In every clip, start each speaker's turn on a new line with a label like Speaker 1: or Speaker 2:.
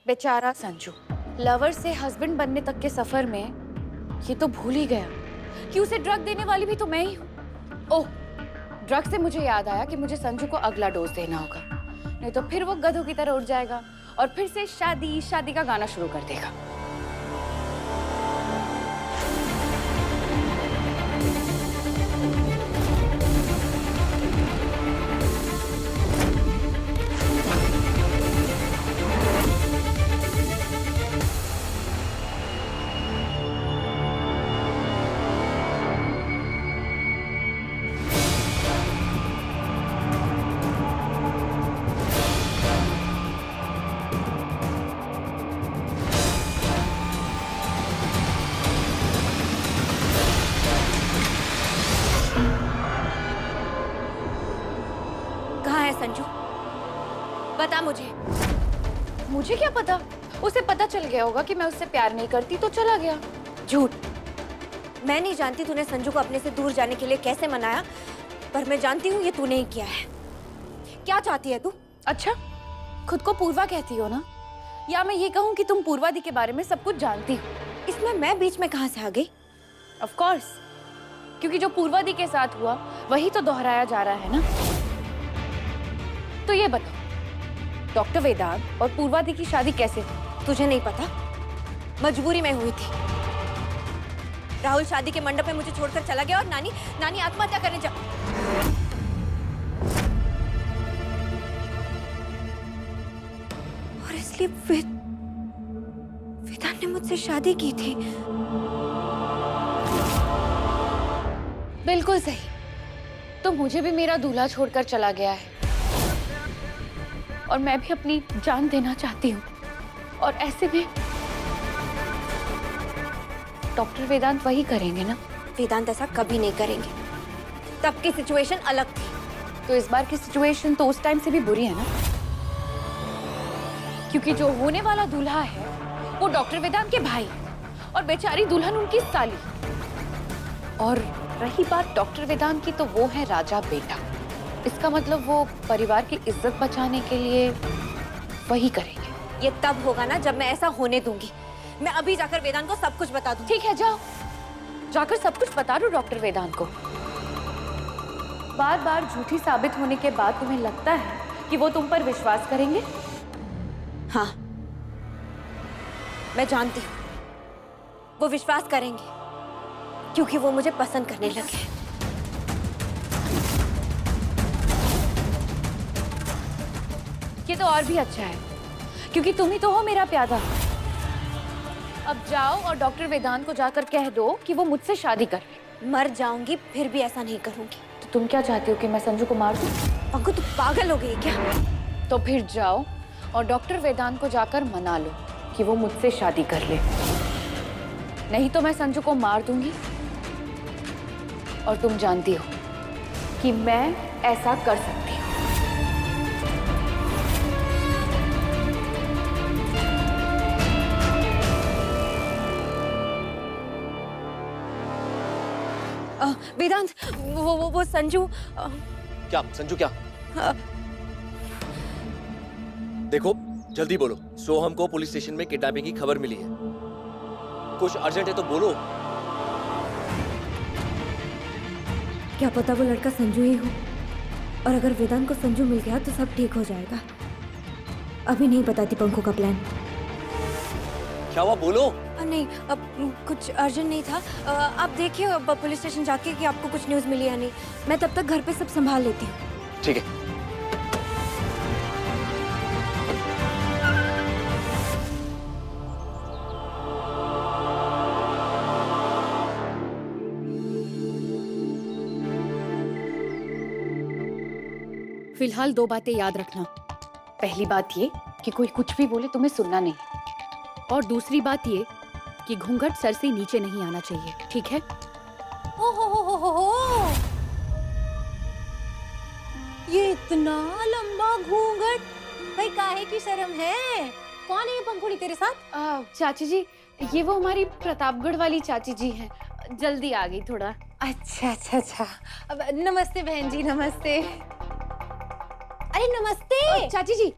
Speaker 1: बेचारा संजू, लवर से हस्बैंड बनने तक के सफर में ये तो भूल ही गया कि उसे ड्रग देने वाली भी तो मैं ही हूँ। ओह, ड्रग से मुझे याद आया कि मुझे संजू को अगला डोज देना होगा, नहीं तो फिर वो गधों की तरह उठ जाएगा और फिर से शादी शादी का गाना शुरू कर देगा। संजू, बता मुझे। मुझे क्या पता, उसे पता चल गया होगा कि मैं उससे प्यार नहीं करती तो चला गया।
Speaker 2: झूठ। मैं नहीं जानती तूने संजू को अपने से दूर जाने के लिए कैसे मनाया, पर मैं जानती हूँ ये तूने ही किया है। क्या चाहती है तू?
Speaker 1: अच्छा, खुद को पूर्वा कहती हो ना, या मैं ये कहूँ कि तुम पूर्वादि के बारे में सब कुछ जानती हो?
Speaker 2: इसमें मैं बीच में कहाँ से आ गई?
Speaker 1: ऑफ कोर्स, क्योंकि जो पूर्वादि के साथ हुआ वही तो दोहराया जा रहा है ना। तो ये बताओ, डॉक्टर वेदांत और पूर्वादि की शादी कैसे हुई?
Speaker 2: तुझे नहीं पता? मजबूरी में हुई थी। राहुल शादी के मंडप में मुझे छोड़कर चला गया और नानी आत्महत्या करने जा। और इसलिए वेदांत ने मुझसे शादी की थी।
Speaker 1: बिल्कुल सही। तो मुझे भी मेरा दूल्हा छोड़कर चला गया है और मैं भी अपनी जान देना चाहती हूँ, और ऐसे में डॉक्टर वेदांत वही करेंगे ना?
Speaker 2: वेदांत ऐसा कभी नहीं करेंगे। तब की सिचुएशन अलग थी।
Speaker 1: तो इस बार की सिचुएशन तो उस टाइम से भी बुरी है ना, क्योंकि जो होने वाला दूल्हा है वो डॉक्टर वेदांत के भाई और बेचारी दुल्हन उनकी साली। और रही बात डॉक्टर वेदांत की, तो वो है राजा बेटा। इसका मतलब वो परिवार की इज्जत बचाने के लिए वही करेंगे।
Speaker 2: ये तब होगा ना जब मैं ऐसा होने दूंगी। मैं अभी जाकर वेदांत को सब कुछ बता दूं।
Speaker 1: ठीक है, जाओ, जाकर सब कुछ बता दो डॉक्टर वेदांत को। बार बार झूठी साबित होने के बाद तुम्हें लगता है कि वो तुम पर विश्वास करेंगे?
Speaker 2: हाँ, मैं जानती हूँ वो विश्वास करेंगे, क्योंकि वो मुझे पसंद करने लगे।
Speaker 1: ये तो और भी अच्छा है, क्योंकि तुम ही तो हो मेरा प्यादा। अब जाओ और डॉक्टर वेदांत को जाकर कह दो कि वो मुझसे शादी कर ले।
Speaker 2: मर जाऊंगी फिर भी ऐसा नहीं करूंगी।
Speaker 1: तो तुम क्या चाहती हो कि मैं संजू को मार दूं?
Speaker 2: पंकु, तू पागल हो गई क्या?
Speaker 1: तो फिर जाओ और डॉक्टर वेदांत को जाकर मना लो कि वो मुझसे शादी कर ले, नहीं तो मैं संजू को मार दूंगी। और तुम जानती हो कि मैं ऐसा कर सकती हूँ।
Speaker 2: वेदांत, वो संजू।
Speaker 3: क्या संजू? क्या? देखो, जल्दी बोलो। सोहम को पुलिस स्टेशन में किडनैपिंग की खबर मिली है। कुछ अर्जेंट है तो बोलो।
Speaker 2: क्या पता वो लड़का संजू ही हो, और अगर वेदांत को संजू मिल गया तो सब ठीक हो जाएगा। अभी नहीं बताती पंखू का प्लान।
Speaker 3: क्या हुआ, बोलो।
Speaker 2: नहीं, अब कुछ अर्जेंट नहीं था। आप देखिए अब पुलिस स्टेशन जाके कि आपको कुछ न्यूज़ मिली या नहीं। मैं तब तक घर पे सब संभाल लेती हूँ।
Speaker 3: ठीक है।
Speaker 1: फिलहाल 2 बातें याद रखना। पहली बात ये कि कोई कुछ भी बोले तुम्हें सुनना नहीं, और दूसरी बात ये कि घूंघट सर से नीचे नहीं आना चाहिए, ठीक है?
Speaker 2: हो। ये इतना लंबा घूंघट, भाई काहे की शर्म है? कौन है ये पंखुड़ी तेरे साथ?
Speaker 1: चाची जी, ये वो हमारी प्रतापगढ़ वाली चाची जी हैं। जल्दी आ गई थोड़ा।
Speaker 2: अच्छा। अब नमस्ते बहन जी, नमस्ते। अरे नमस्ते।
Speaker 1: चाची जी,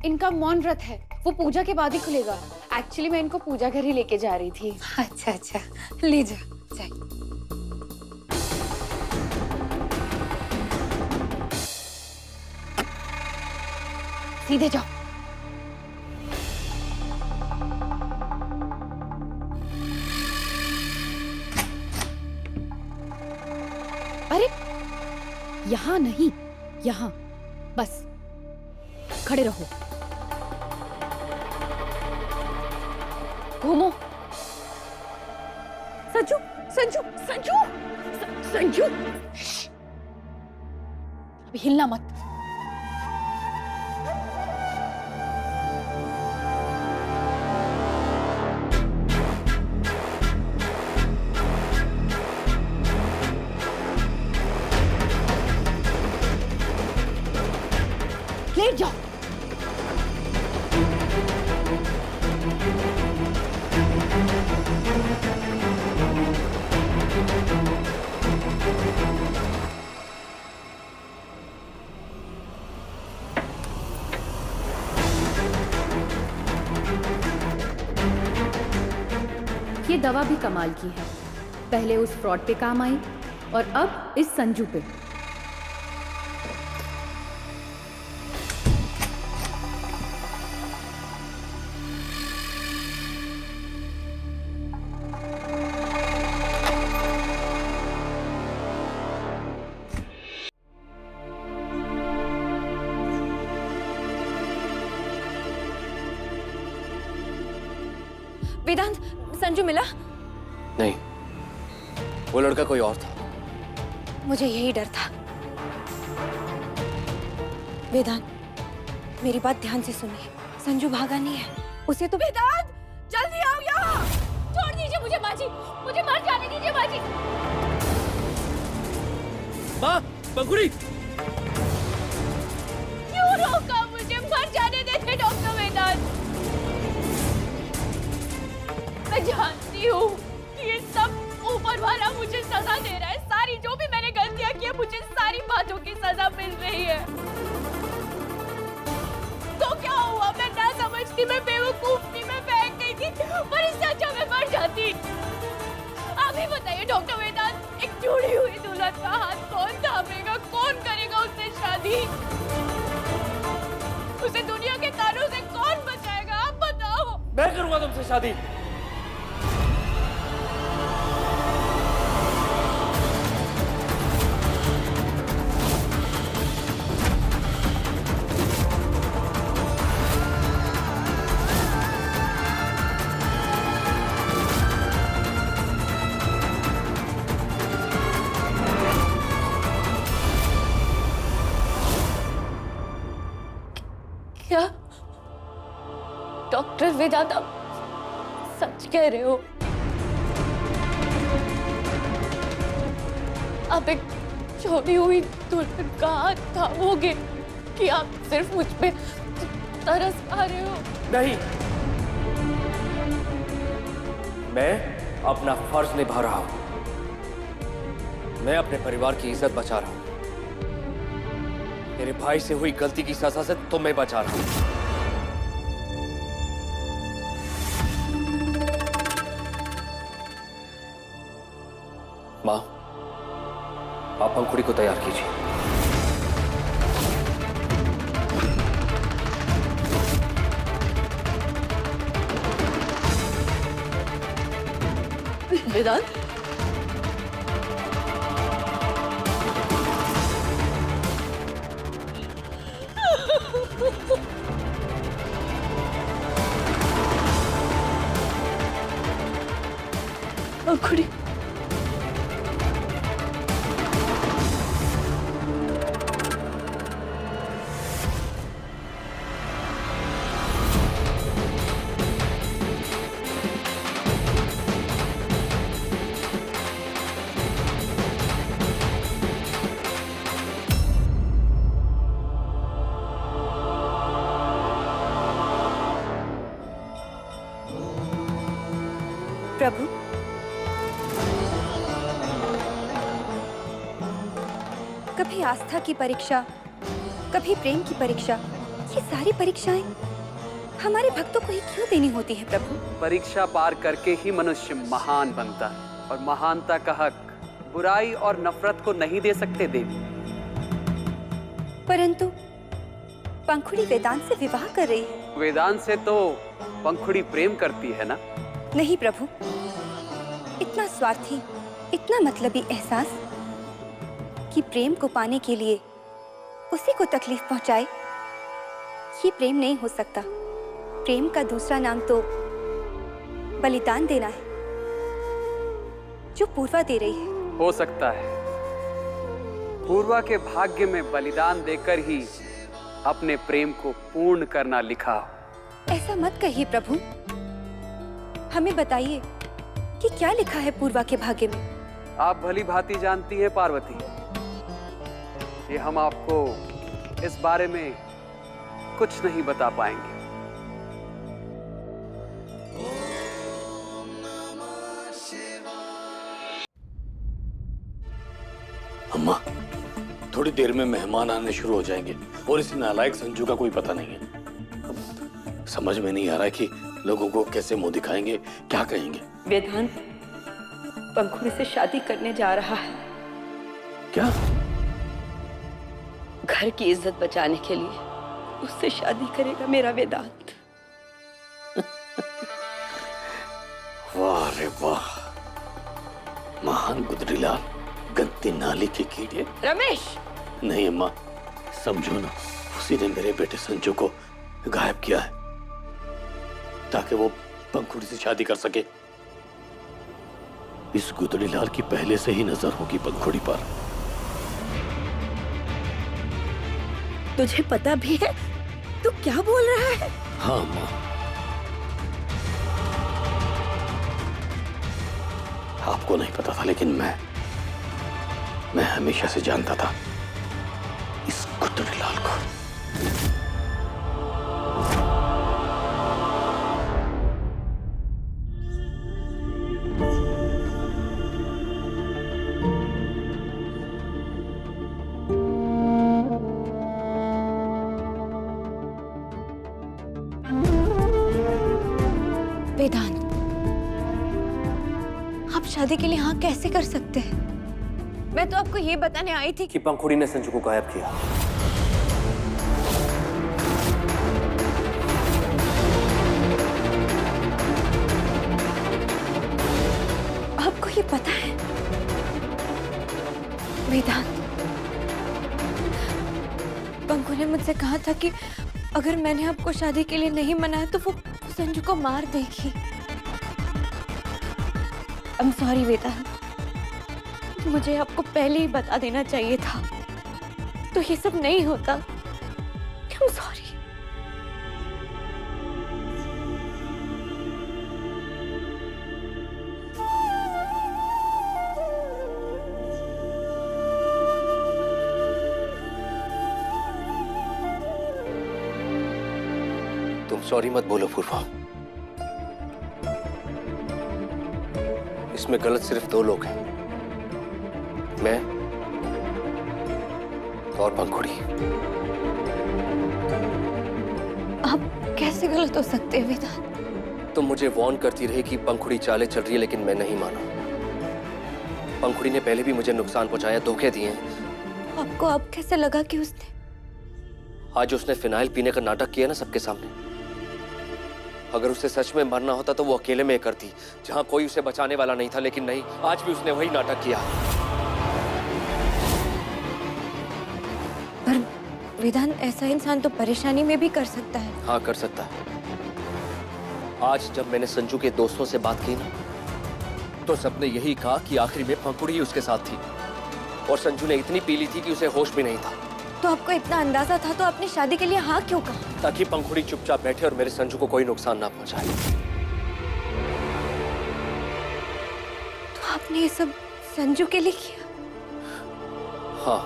Speaker 1: इनका मौन व्रत है, वो पूजा के बाद ही खुलेगा। एक्चुअली मैं इनको पूजा घर ही लेके जा रही थी।
Speaker 4: अच्छा अच्छा, ले जा जाए।
Speaker 1: सीधे जाओ।
Speaker 4: अरे यहाँ नहीं, यहाँ बस खड़े रहो।
Speaker 1: घूमो।
Speaker 4: संजू संजू संजू संजू,
Speaker 1: अभी हिलना मत।
Speaker 4: लेट जाओ।
Speaker 5: ये दवा भी कमाल की है, पहले उस फ्रॉड पे काम आई और अब इस संजू पे।
Speaker 2: वेदांत, संजू मिला?
Speaker 3: नहीं, वो लड़का कोई और था।
Speaker 2: मुझे यही डर था। वेदांत, मेरी बात ध्यान से सुनिए, संजू भागा नहीं है, उसे तो।
Speaker 1: वेदांत, जल्दी आओ यहाँ। छोड़ दीजिए मुझे बाजी, मुझे मर जाने दीजिए बाजी।
Speaker 3: माँ, पंखुड़ी।
Speaker 1: क्यों रोका मुझे? मर जाने देते डॉक्टर वेदांत। मैं जानती हूँ कि ये सब ऊपर वाला मुझे सजा दे रहा है। सारी जो भी मैंने गलतियाँ की है, मुझे सारी बातों की सजा मिल रही है। तो क्या हुआ? मैं ना समझती, मैं बेवकूफ थी, मैं बहक गई थी, पर इससे अच्छा मैं मर जाती। आप ही बताइए डॉक्टर वेदांत, एक जुड़ी हुई दुल्हन का हाथ कौन थामेगा? कौन करेगा उससे शादी? उसे दुनिया के तारों से कौन बचाएगा? आप बताओ।
Speaker 3: मैं करूंगा तुमसे शादी।
Speaker 1: क्या डॉक्टर वेदांत, आप सच कह रहे हो? आप एक छोड़ी हुई दुल्हन का हाथ थामोगे कि आप सिर्फ मुझ पे तरस खा रहे हो?
Speaker 3: नहीं, मैं अपना फर्ज निभा रहा हूं। मैं अपने परिवार की इज्जत बचा रहा हूं। मेरे भाई से हुई गलती की सजा से तुम्हें बचा रहा हूं। मां, आप पंखुड़ी को तैयार कीजिए।
Speaker 1: वेदांत, पंखुड़ी,
Speaker 2: प्रभु, कभी आस्था की परीक्षा, कभी प्रेम की परीक्षा, ये सारी परीक्षाएं हमारे भक्तों को ही क्यों देनी होती है प्रभु?
Speaker 6: परीक्षा पार करके ही मनुष्य महान बनता है, और महानता का हक बुराई और नफरत को नहीं दे सकते देवी।
Speaker 2: परंतु पंखुड़ी वेदांत से विवाह कर रही है।
Speaker 6: वेदांत से तो पंखुड़ी प्रेम करती है ना?
Speaker 2: नहीं प्रभु, इतना स्वार्थी, इतना मतलबी एहसास कि प्रेम को पाने के लिए उसी को तकलीफ पहुंचाए, ये प्रेम नहीं हो सकता। प्रेम का दूसरा नाम तो बलिदान देना है, जो पूर्वा दे रही है।
Speaker 6: हो सकता है पूर्वा के भाग्य में बलिदान देकर ही अपने प्रेम को पूर्ण करना लिखा हो।
Speaker 2: ऐसा मत कहिए प्रभु, हमें बताइए कि क्या लिखा है पूर्वा के भाग्य में।
Speaker 6: आप भली भांति जानती हैं पार्वती, ये हम आपको इस बारे में कुछ नहीं बता पाएंगे।
Speaker 7: अम्मा, थोड़ी देर में मेहमान आने शुरू हो जाएंगे और इस नालायक संजू का कोई पता नहीं है। समझ में नहीं आ रहा कि लोगों को कैसे मुंह दिखाएंगे, क्या कहेंगे।
Speaker 8: वेदांत पंखुड़ी से शादी करने जा रहा है।
Speaker 7: क्या?
Speaker 8: घर की इज्जत बचाने के लिए उससे शादी करेगा मेरा वेदांत।
Speaker 7: वाह रे वाह, महान गुदरीलाल, गंदी नाली के कीड़े।
Speaker 8: रमेश!
Speaker 7: नहीं अम्मा, समझो ना, उसी ने मेरे बेटे संजू को गायब किया है ताकि वो पंखुड़ी से शादी कर सके। इस गुदरीलाल की पहले से ही नजर होगी पंखुड़ी पर।
Speaker 8: तुझे पता भी है तू क्या बोल रहा है?
Speaker 7: हाँ अम्मा, आपको नहीं पता था लेकिन मैं हमेशा से जानता था इस गुदरीलाल को।
Speaker 2: वेदांत, आप शादी के लिए हाँ कैसे कर सकते हैं? मैं तो आपको ये बताने आई थी
Speaker 3: कि पंखुड़ी ने संजू को गायब किया।
Speaker 2: आपको ये पता है? वेदांत, पंखु ने मुझसे कहा था कि अगर मैंने आपको शादी के लिए नहीं मनाया तो वो संजू को मार देगी। I'm sorry वेदांत, मुझे आपको पहले ही बता देना चाहिए था, तो ये सब नहीं होता। I'm sorry।
Speaker 3: तुम सॉरी मत बोलो पूर्वा, इसमें गलत सिर्फ दो लोग हैं, मैं और पंखुड़ी।
Speaker 2: आप कैसे गलत हो सकते हैं वेदांत?
Speaker 3: तुम मुझे वार्न करती रही कि पंखुड़ी चालें चल रही है, लेकिन मैं नहीं माना। पंखुड़ी ने पहले भी मुझे नुकसान पहुंचाया, धोखे दिए हैं।
Speaker 2: आपको अब कैसे लगा कि उसने?
Speaker 3: आज उसने फिनाइल पीने का नाटक किया ना सबके सामने। अगर उसे सच में मरना होता तो वो अकेले में करती, जहां कोई उसे बचाने वाला नहीं था, लेकिन नहीं, आज भी उसने वही नाटक किया।
Speaker 2: पर वेदांत, ऐसा इंसान तो परेशानी में भी कर सकता है।
Speaker 3: हाँ, कर सकता है। आज जब मैंने संजू के दोस्तों से बात की ना, तो सबने यही कहा कि आखिरी में पंखुड़ी ही उसके साथ थी, और संजू ने इतनी पी ली थी कि उसे होश भी नहीं था।
Speaker 2: तो आपको इतना अंदाजा था तो आपने शादी के लिए हाँ क्यों कहा?
Speaker 3: ताकि पंखुड़ी चुपचाप बैठे और मेरे संजू को कोई नुकसान ना पहुंचाए।
Speaker 2: तो आपने ये सब संजू के लिए किया?
Speaker 3: हाँ,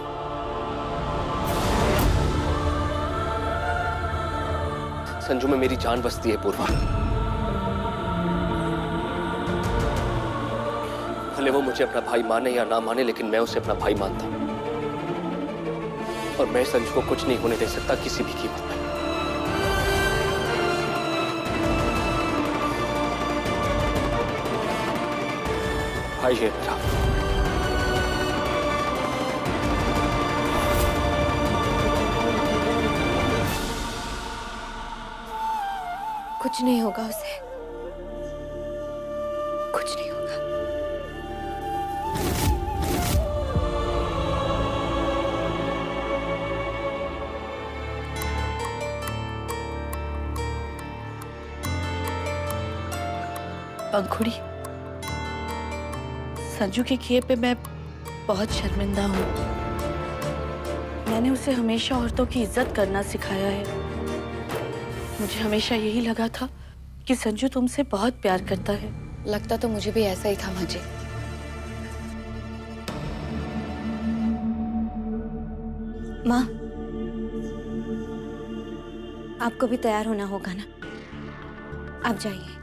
Speaker 3: संजू में मेरी जान बसती है पूर्वा। भले वो मुझे अपना भाई माने या ना माने, लेकिन मैं उसे अपना भाई मानता हूं, और मैं संजू को कुछ नहीं होने दे सकता किसी भी कीमत पर। भाई है मेरा।
Speaker 2: कुछ नहीं होगा उसे, कुछ नहीं होगा।
Speaker 9: पंखुड़ी, संजू के किए पे मैं बहुत शर्मिंदा हूँ। मैंने उसे हमेशा औरतों की इज्जत करना सिखाया है। मुझे हमेशा यही लगा था कि संजू तुमसे बहुत प्यार करता है।
Speaker 1: लगता तो मुझे भी ऐसा ही था मुझे।
Speaker 2: माँ, आपको भी तैयार होना होगा ना, आप जाइए।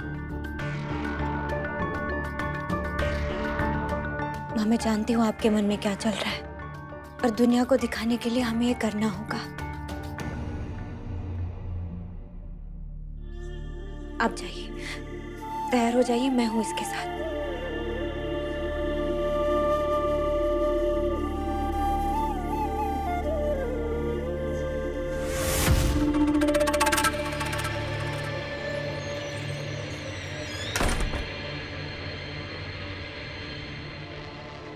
Speaker 2: माँ, मैं जानती हूँ आपके मन में क्या चल रहा है, पर दुनिया को दिखाने के लिए हमें ये करना होगा। आप जाइए, तैयार हो जाइए, मैं हूं इसके साथ।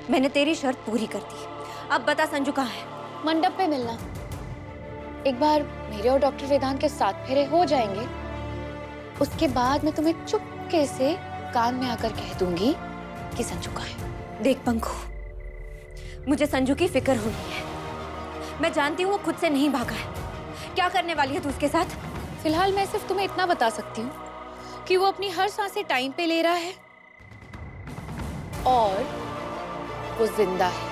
Speaker 2: मैंने तेरी शर्त पूरी कर दी। अब बता संजू कहाँ है?
Speaker 1: मंडप पे मिलना। एक बार मेरे और डॉक्टर वेदांत के साथ फेरे हो जाएंगे, उसके बाद मैं तुम्हें चुपके से कान में आकर कह दूंगी कि संजू कहाँ है।
Speaker 2: देख पंखु, मुझे संजू की फिक्र हो रही है। मैं जानती हूँ वो खुद से नहीं भागा है। क्या करने वाली है तू उसके साथ?
Speaker 1: फिलहाल मैं सिर्फ तुम्हें इतना बता सकती हूँ कि वो अपनी हर सांसें टाइम पे ले रहा है और वो जिंदा है।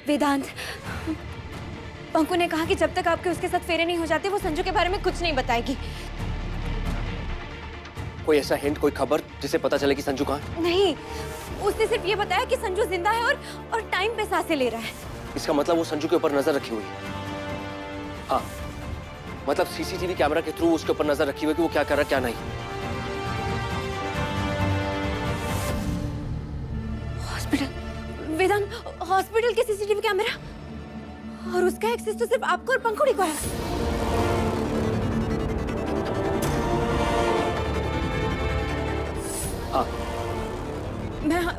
Speaker 2: वेदांत, पंकु ने कहा कि जब तक आपके उसके साथ फेरे नहीं हो जाते वो संजू के बारे में कुछ नहीं बताएगी।
Speaker 3: कोई ऐसा हिंट, कोई खबर जिसे पता चले कि संजू कहाँ है?
Speaker 2: नहीं, उसने सिर्फ ये बताया कि संजू जिंदा है और टाइम पे सांसें ले रहा है।
Speaker 3: इसका मतलब वो संजू के ऊपर नजर रखी हुई है। हाँ, मतलब सीसीटीवी कैमरा के थ्रू उसके ऊपर नजर रखी हुई है कि वो क्या कर रहा है क्या नहीं।
Speaker 2: हॉस्पिटल, वेदांत, हॉस्पिटल के सीसीटीवी कैमरा, और उसका एक्सेस तो सिर्फ आपको और पंखुड़ी को है।
Speaker 3: हाँ,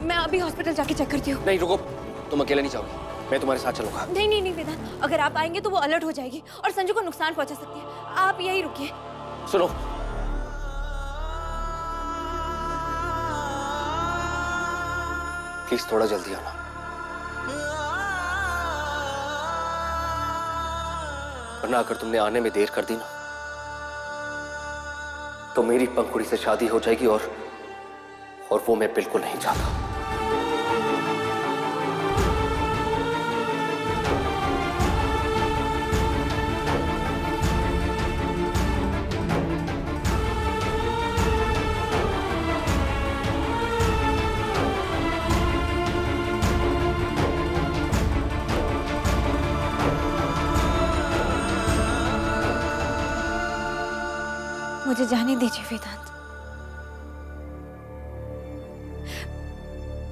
Speaker 2: मैं अभी हॉस्पिटल जाके चेक करती हूँ।
Speaker 3: नहीं रुको, तुम अकेले नहीं जाओगी, मैं तुम्हारे साथ चलूंगा।
Speaker 2: नहीं नहीं नहीं वेदांत, अगर आप आएंगे तो वो अलर्ट हो जाएगी और संजू को नुकसान पहुंचा सकती है। आप यही रुकिए।
Speaker 3: सुनो, प्लीज थोड़ा जल्दी आना। वरना अगर तुमने आने में देर कर दी ना तो मेरी पंखुड़ी से शादी हो जाएगी और वो मैं बिल्कुल नहीं चाहता।
Speaker 2: मुझे जाने दीजिए वेदांत।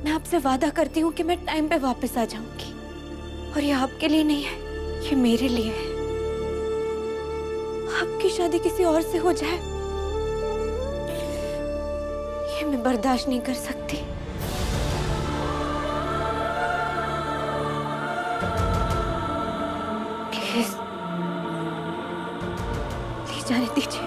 Speaker 2: मैं आपसे वादा करती हूँ कि मैं टाइम पे वापस आ जाऊंगी, और ये आपके लिए नहीं है, ये मेरे लिए है। आपकी शादी किसी और से हो जाए ये मैं बर्दाश्त नहीं कर सकती। प्लीज, प्लीज जाने दीजिए।